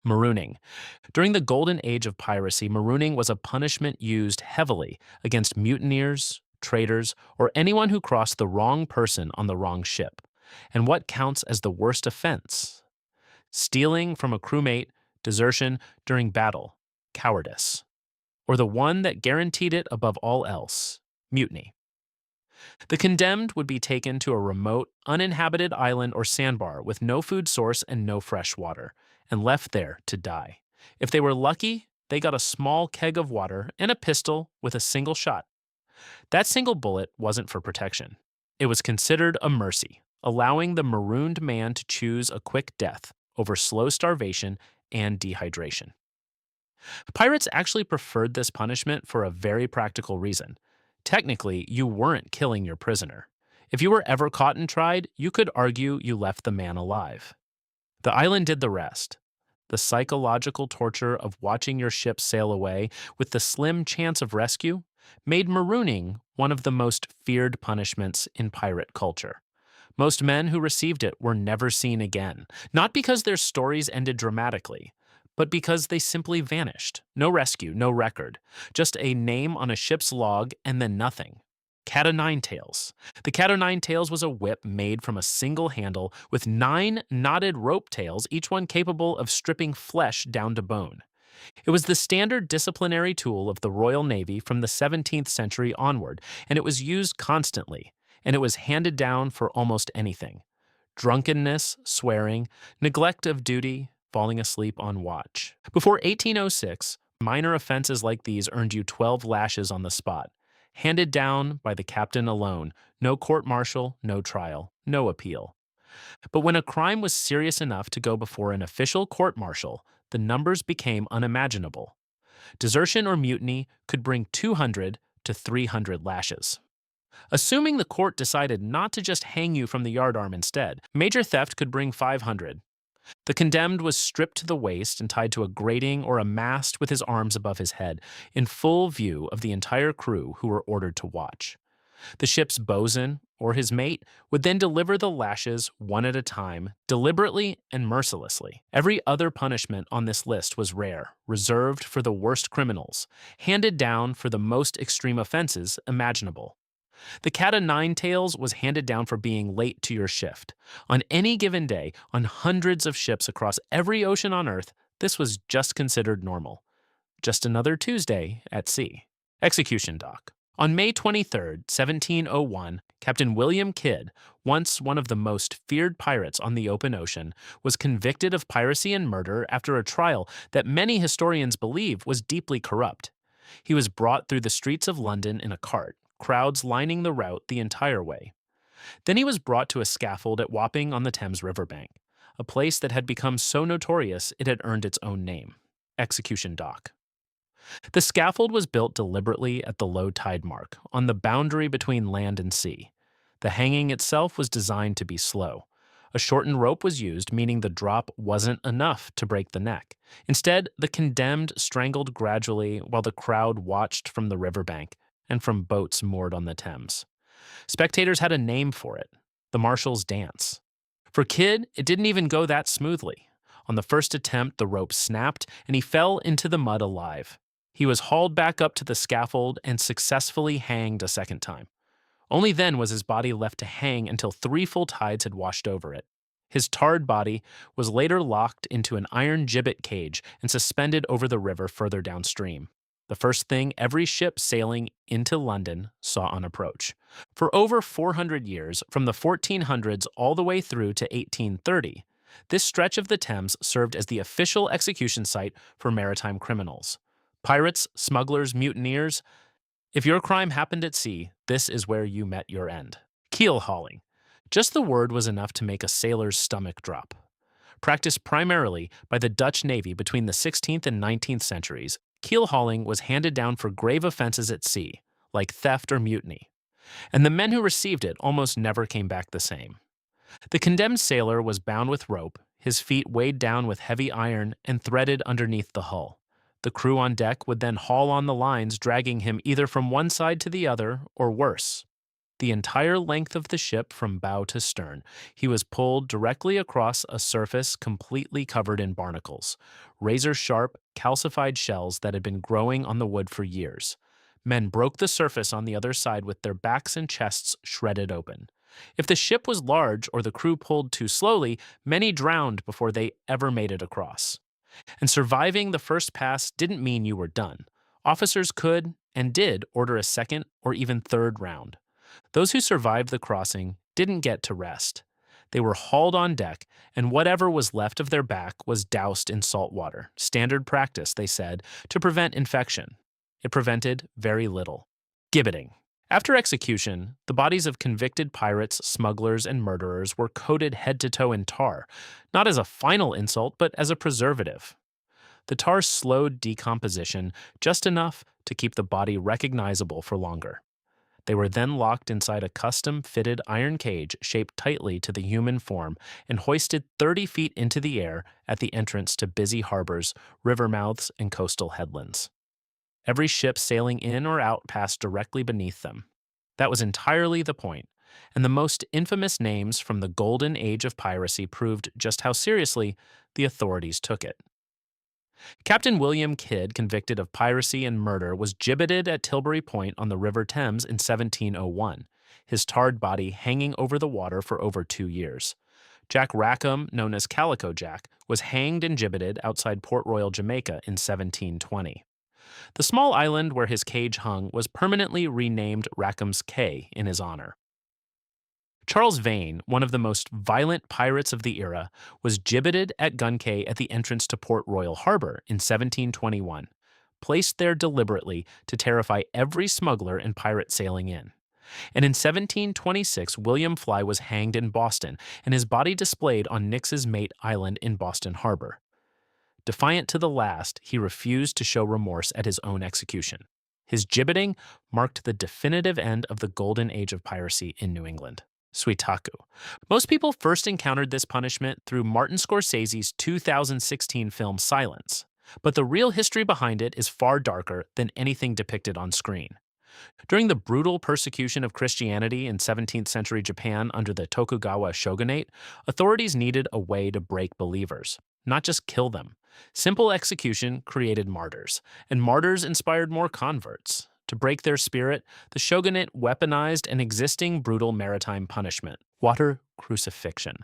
Marooning. During the golden age of piracy, marooning was a punishment used heavily against mutineers, traitors, or anyone who crossed the wrong person on the wrong ship. And what counts as the worst offense? Stealing from a crewmate, desertion during battle, cowardice. Or the one that guaranteed it above all else, mutiny. The condemned would be taken to a remote, uninhabited island or sandbar with no food source and no fresh water, and left there to die. If they were lucky, they got a small keg of water and a pistol with a single shot. That single bullet wasn't for protection. It was considered a mercy, allowing the marooned man to choose a quick death over slow starvation and dehydration. Pirates actually preferred this punishment for a very practical reason. Technically, you weren't killing your prisoner. If you were ever caught and tried, you could argue you left the man alive. The island did the rest. The psychological torture of watching your ship sail away with the slim chance of rescue made marooning one of the most feared punishments in pirate culture. Most men who received it were never seen again, not because their stories ended dramatically, but because they simply vanished. No rescue, no record, just a name on a ship's log and then nothing. Cat o' nine tails. The cat o' nine tails was a whip made from a single handle with 9 knotted rope tails, each one capable of stripping flesh down to bone. It was the standard disciplinary tool of the Royal Navy from the 17th century onward, and it was used constantly, and it was handed down for almost anything. Drunkenness, swearing, neglect of duty, falling asleep on watch. Before 1806, minor offenses like these earned you 12 lashes on the spot, handed down by the captain alone, no court-martial, no trial, no appeal. But when a crime was serious enough to go before an official court-martial, the numbers became unimaginable. Desertion or mutiny could bring 200 to 300 lashes. Assuming the court decided not to just hang you from the yardarm instead, major theft could bring 500. The condemned was stripped to the waist and tied to a grating or a mast with his arms above his head, in full view of the entire crew who were ordered to watch. The ship's bosun, or his mate, would then deliver the lashes one at a time, deliberately and mercilessly. Every other punishment on this list was rare, reserved for the worst criminals, handed down for the most extreme offenses imaginable. The cat o' nine tails was handed down for being late to your shift. On any given day, on hundreds of ships across every ocean on Earth, this was just considered normal. Just another Tuesday at sea. Execution dock. On May 23, 1701, Captain William Kidd, once one of the most feared pirates on the open ocean, was convicted of piracy and murder after a trial that many historians believe was deeply corrupt. He was brought through the streets of London in a cart, crowds lining the route the entire way. Then he was brought to a scaffold at Wapping on the Thames riverbank, a place that had become so notorious it had earned its own name, Execution Dock. The scaffold was built deliberately at the low tide mark, on the boundary between land and sea. The hanging itself was designed to be slow. A shortened rope was used, meaning the drop wasn't enough to break the neck. Instead, the condemned strangled gradually while the crowd watched from the riverbank and from boats moored on the Thames. Spectators had a name for it, the Marshal's Dance. For Kidd, it didn't even go that smoothly. On the first attempt, the rope snapped and he fell into the mud alive. He was hauled back up to the scaffold and successfully hanged a second time. Only then was his body left to hang until 3 full tides had washed over it. His tarred body was later locked into an iron gibbet cage and suspended over the river further downstream, the first thing every ship sailing into London saw on approach. For over 400 years, from the 1400s all the way through to 1830, this stretch of the Thames served as the official execution site for maritime criminals. Pirates, smugglers, mutineers. If your crime happened at sea, this is where you met your end. Keelhauling. Just the word was enough to make a sailor's stomach drop. Practiced primarily by the Dutch Navy between the 16th and 19th centuries, keelhauling was handed down for grave offenses at sea, like theft or mutiny. And the men who received it almost never came back the same. The condemned sailor was bound with rope, his feet weighed down with heavy iron and threaded underneath the hull. The crew on deck would then haul on the lines, dragging him either from one side to the other or worse. The entire length of the ship from bow to stern, he was pulled directly across a surface completely covered in barnacles, razor-sharp, calcified shells that had been growing on the wood for years. Men broke the surface on the other side with their backs and chests shredded open. If the ship was large or the crew pulled too slowly, many drowned before they ever made it across. And surviving the first pass didn't mean you were done. Officers could, and did, order a second or even third round. Those who survived the crossing didn't get to rest. They were hauled on deck, and whatever was left of their back was doused in salt water. Standard practice, they said, to prevent infection. It prevented very little. Gibbeting. After execution, the bodies of convicted pirates, smugglers, and murderers were coated head to toe in tar, not as a final insult, but as a preservative. The tar slowed decomposition just enough to keep the body recognizable for longer. They were then locked inside a custom-fitted iron cage shaped tightly to the human form and hoisted 30 feet into the air at the entrance to busy harbors, river mouths, and coastal headlands. Every ship sailing in or out passed directly beneath them. That was entirely the point, and the most infamous names from the golden age of piracy proved just how seriously the authorities took it. Captain William Kidd, convicted of piracy and murder, was gibbeted at Tilbury Point on the River Thames in 1701, his tarred body hanging over the water for over 2 years. Jack Rackham, known as Calico Jack, was hanged and gibbeted outside Port Royal, Jamaica in 1720. The small island where his cage hung was permanently renamed Rackham's Cay in his honor. Charles Vane, one of the most violent pirates of the era, was gibbeted at Gun Cay at the entrance to Port Royal Harbor in 1721, placed there deliberately to terrify every smuggler and pirate sailing in. And in 1726, William Fly was hanged in Boston, and his body displayed on Nix's Mate Island in Boston Harbor. Defiant to the last, he refused to show remorse at his own execution. His gibbeting marked the definitive end of the golden age of piracy in New England. Suitaku. Most people first encountered this punishment through Martin Scorsese's 2016 film Silence, but the real history behind it is far darker than anything depicted on screen. During the brutal persecution of Christianity in 17th century Japan under the Tokugawa shogunate, authorities needed a way to break believers, not just kill them. Simple execution created martyrs, and martyrs inspired more converts. To break their spirit, the shogunate weaponized an existing brutal maritime punishment, water crucifixion.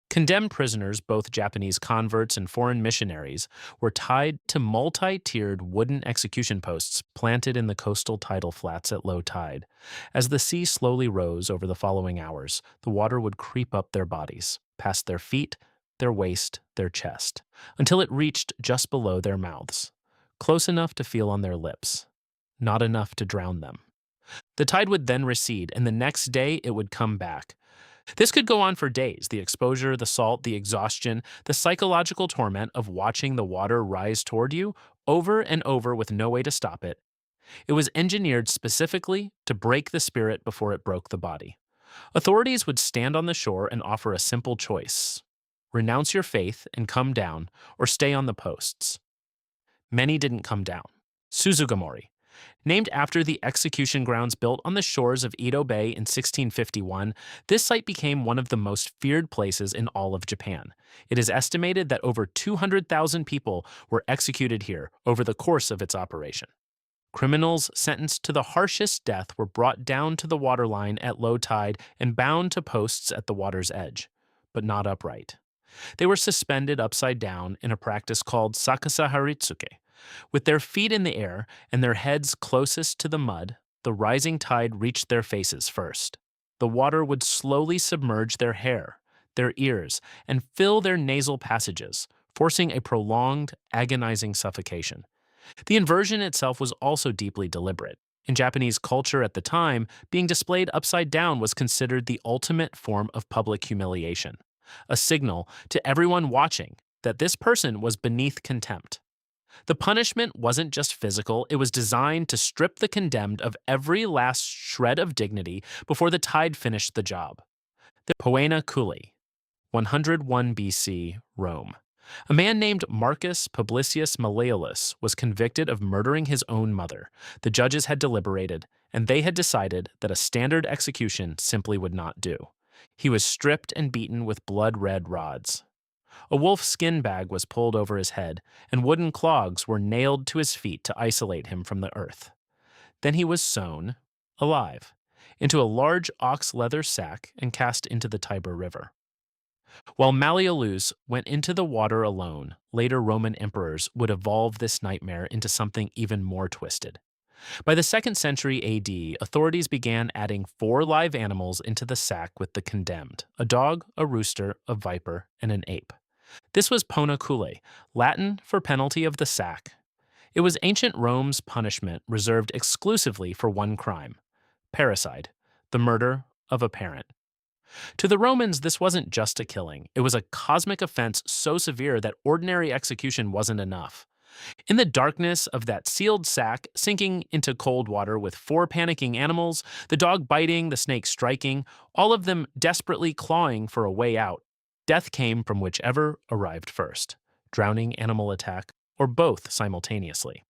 Condemned prisoners, both Japanese converts and foreign missionaries, were tied to multi-tiered wooden execution posts planted in the coastal tidal flats at low tide. As the sea slowly rose over the following hours, the water would creep up their bodies, past their feet, their waist, their chest, until it reached just below their mouths, close enough to feel on their lips, not enough to drown them. The tide would then recede, and the next day it would come back. This could go on for days. The exposure, the salt, the exhaustion, the psychological torment of watching the water rise toward you over and over with no way to stop it. It was engineered specifically to break the spirit before it broke the body. Authorities would stand on the shore and offer a simple choice: renounce your faith and come down, or stay on the posts. Many didn't come down. Suzugamori. Named after the execution grounds built on the shores of Edo Bay in 1651, this site became one of the most feared places in all of Japan. It is estimated that over 200,000 people were executed here over the course of its operation. Criminals sentenced to the harshest death were brought down to the waterline at low tide and bound to posts at the water's edge, but not upright. They were suspended upside down in a practice called sakasa haritsuke. With their feet in the air and their heads closest to the mud, the rising tide reached their faces first. The water would slowly submerge their hair, their ears, and fill their nasal passages, forcing a prolonged, agonizing suffocation. The inversion itself was also deeply deliberate. In Japanese culture at the time, being displayed upside down was considered the ultimate form of public humiliation, a signal to everyone watching that this person was beneath contempt. The punishment wasn't just physical, it was designed to strip the condemned of every last shred of dignity before the tide finished the job. The Poena Cullei, 101 BC, Rome. A man named Marcus Publicius Malleolus was convicted of murdering his own mother. The judges had deliberated, and they had decided that a standard execution simply would not do. He was stripped and beaten with blood-red rods. A wolf skin bag was pulled over his head, and wooden clogs were nailed to his feet to isolate him from the earth. Then he was sewn, alive, into a large ox leather sack and cast into the Tiber River. While Malleolus went into the water alone, later Roman emperors would evolve this nightmare into something even more twisted. By the 2nd century AD, authorities began adding 4 live animals into the sack with the condemned: a dog, a rooster, a viper, and an ape. This was Poena Cullei, Latin for penalty of the sack. It was ancient Rome's punishment reserved exclusively for one crime: parricide, the murder of a parent. To the Romans, this wasn't just a killing. It was a cosmic offense so severe that ordinary execution wasn't enough. In the darkness of that sealed sack, sinking into cold water with 4 panicking animals, the dog biting, the snake striking, all of them desperately clawing for a way out, death came from whichever arrived first: drowning, animal attack, or both simultaneously.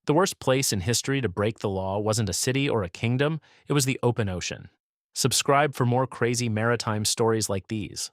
The worst place in history to break the law wasn't a city or a kingdom, it was the open ocean. Subscribe for more crazy maritime stories like these.